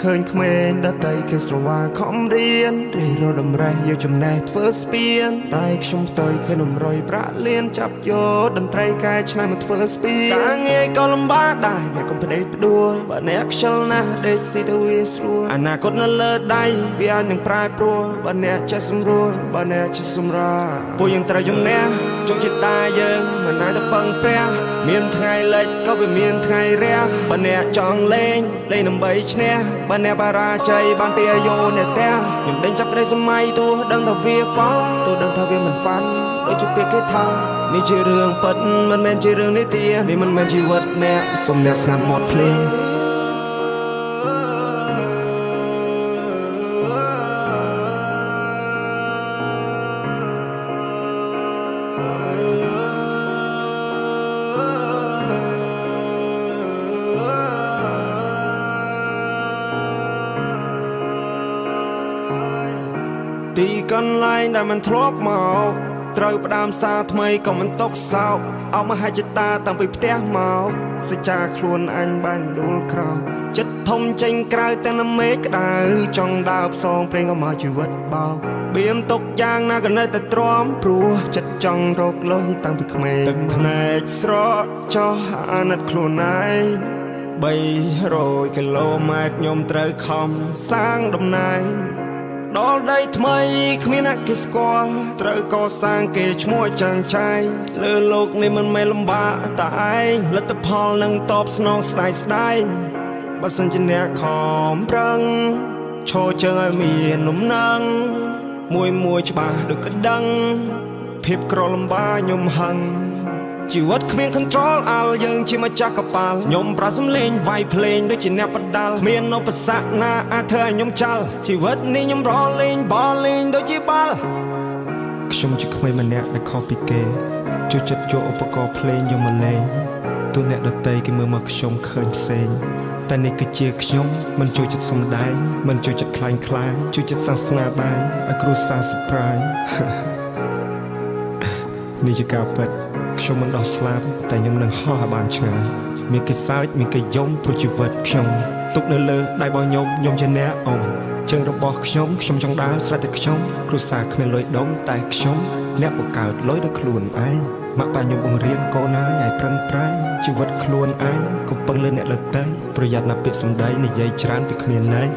ឃើញក្មេងដតៃគេស្រវាខំរៀនរីរដំរេះយកចំណេះធ្វើស្ពានតែខ្ញុំផ្ទុយឃើញនំរយប្រាក់លៀនចាប់យកតន្ត្រីកែច្នៃមកធ្វើស្ពានការងារក៏លំបាកដែរអ្នកកុំផ្ដេកផ្ដួលបើអ្នកខ្ជិលណាស់ដេកស៊ីទៅវាស្រួលអនាគតនៅលើដៃវាអាចនឹងប្រែប្រួលបើអ្នកចេះសម្រួលបើអ្នកចេះសម្រាពួកយើងត្រូវជំនះចុងចិត្តតាយើងមិនអាចទៅពឹងព្រះមានថ្ងៃលិចក៏វាមានថ្ងៃរះបើអ្នកចង់លេងដើម្បីឈ្នះបើអ្នកបារាជ័យបានពីអាយុអ្នកផ្ទះខ្ញុំដេញចាប់ក្តីសម័យទោះដឹងថាវាហ្វាទោះដឹងថាវាមិនហ្វាន់ដូចជាពាក្យគេថានេះជារឿងពិតមិនមែនជារឿងនិទាននេះមិនមែនជីវិតអ្នកសុំអ្នកស្ងាត់មាត់ភ្លេងទីកន្លែងដែលมันធ្លាប់មកត្រូវផ្ដើមសារថ្មីក៏មិនຕົកសោកអស់មហិច្ឆតាតាំងពីផ្ទះមកសច្ចាខ្លួនអញបានដួលក្រោកចិត្តធំចេញក្រៅតែនៅមេឃក្តៅចង់ដើរផ្សងព្រេងក៏មកជីវិតបោកបៀមទុកយ៉ាងណាក៏នៅតែទ្រាំព្រោះចិត្តចង់រកលុយតាំងពីក្មេងទឹកភ្នែកស្រកចោះអាណិតខ្លួនឯង300 គីឡូម៉ែត្រខ្ញុំត្រូវខំសាងតំណែងដល់ដីថ្មីគ្មានអ្នកគេស្គាល់ត្រូវកសាងគេឈ្មោះចាំងចែងលើលោកនេះមិនមែនលំបាកតែឯងលទ្ធផលនឹងតបស្នងស្ដាយស្ដាយបើសិនជាអ្នកខំប្រឹងឈរជើងឲ្យមាននំណឹងមួយច្បាស់ដូចក្តឹងភាពក្រលំបាកខ្ញុំហឹងជីវិតគ្មាន control អាល់យើងជាម្ចាស់កប៉ាល់ខ្ញុំប្រាសំលេងវាយភ្លេងដូចជាអ្នកបដាល់គ្មានឧបសគ្គណាអាចធ្វើឲ្យខ្ញុំចាល់ជីវិតនេះខ្ញុំរលេងបលលេងដូចជាបាល់ខ្ញុំជាក្មេងម្នាក់ដែលខុសពីគេចូលចិត្តយកឧបករណ៍ភ្លេងយកមកលេងទោះអ្នកដទៃគេមើលមកខ្ញុំឃើញផ្សេងតែនេះគឺជាខ្ញុំមិនចូលចិត្តសំដែងមិនចូលចិត្តខ្លាញ់ខ្លាយចូលចិត្តសាសនាបាយឲ្យគ្រួសារ surprise នេះជាការពិតខ្ញុំមិនដោះស្លាប់តែខ្ញុំនឹងហោះឲ្យបានឆ្ងាយមានគេសើចមានគេយំព្រោះជីវិតខ្ញុំទុកនៅលើដៃរបស់ខ្ញុំជាអ្នកអ៊ំជើងរបស់ខ្ញុំចង់ដើរស្រេចតែខ្ញុំគ្រួសារគ្មានលុយដុំតែខ្ញុំអ្នកបង្កើតលុយដោយខ្លួនឯងម៉ាក់ប៉ាខ្ញុំបង្រៀនកូនហើយឲ្យប្រឹងប្រែងជីវិតខ្លួនឯងកុំពឹងលើអ្នកដទៃប្រយ័ត្នណាពាក្យសម្ដីនិយាយច្រើនវាគ្មានន័យ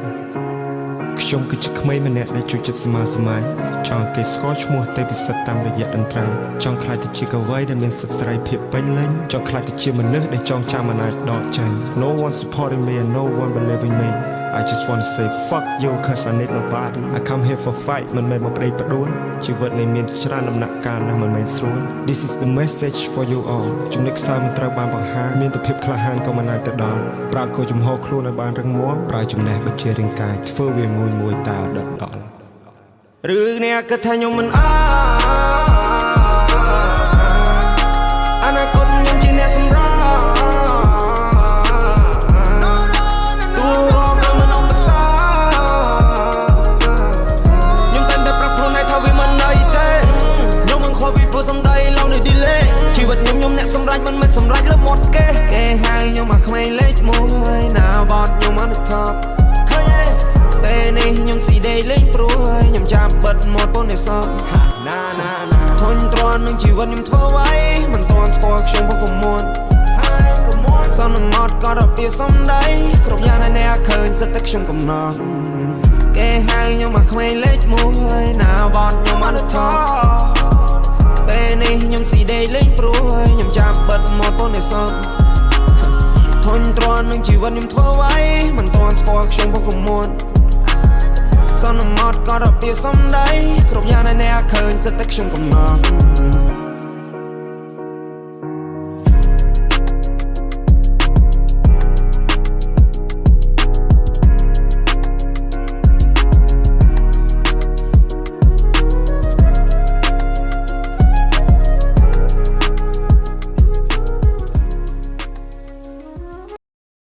ខ្ញុំគឺជាក្មេងម្នាក់ដែលជួយចិត្តសមាសម័យចង់គេស្គាល់ឈ្មោះទេពិសិដ្ឋតាមរយៈតន្ត្រីចង់ខ្លាចទៅជាកវីដែលមានសិទ្ធិសេរីភាពពេញលេញចង់ខ្លាចទៅជាមនុស្សដែលចងចាំមិនអាចដកចេញ No one supporting me and no one believing me I just want to say fuck you cause I need nobody I come here for fight មិនមែនមកប្តេជ្ញាផ្ដួលជីវិតនេះមានច្រើនដំណាក់កាលណាស់មិនមែនស្រួល This is the message for you all ចំណុចខ្សោយមិនត្រូវបានបង្ហាញមានតែភាពក្លាហានក៏មិនអាចទៅដល់ប្រើគោចំហខ្លួនឲ្យបានរឹងមាំប្រើចំណេះដូចជារាងកាយធ្វើវាមួយតើដិតដល់ឬអ្នកគិតថាខ្ញុំមិនអនាគតខ្ញុំជាអ្នកសម្រាប់ជីវិតខ្ញុំអ្នកសម្រេចមិនមែនសម្រេចលើមាត់គេហៅខ្ញុំមកក្មេងលេខ1ណាបត់ខ្ញុំអត់ top ឃើញទេពេលនេះខ្ញុំស៊ីដេកលេងព្រួយខ្ញុំចាប់បិទមាត់ពន្ធសណាធុញទ្រាន់នឹងជីវិតខ្ញុំធ្វើໄວមិនទាន់ស្គាល់ខ្ញុំពុកកមុនសន្មត់ក៏របៀបសំដីគ្រប់យ៉ាងដែលអ្នកឃើញសិតតែខ្ញុំកំណត់គេហៅខ្ញុំមកក្មេងលេខ1ណាបត់ខ្ញុំអត់ topពេលនេះខ្ញុំស៊ីដេកលេងព្រួយខ្ញុំចាប់បិទមាត់ពន្ធសធុញទ្រាន់នឹងជីវិតខ្ញុំធ្វើໄວមិនទាន់ស្គាល់ខ្ញុំពុកកមុនសន្មត់ក៏របៀបសំដីគ្រប់យ៉ាងដែលអ្នកឃើញសិតតែខ្ញុំកំណត់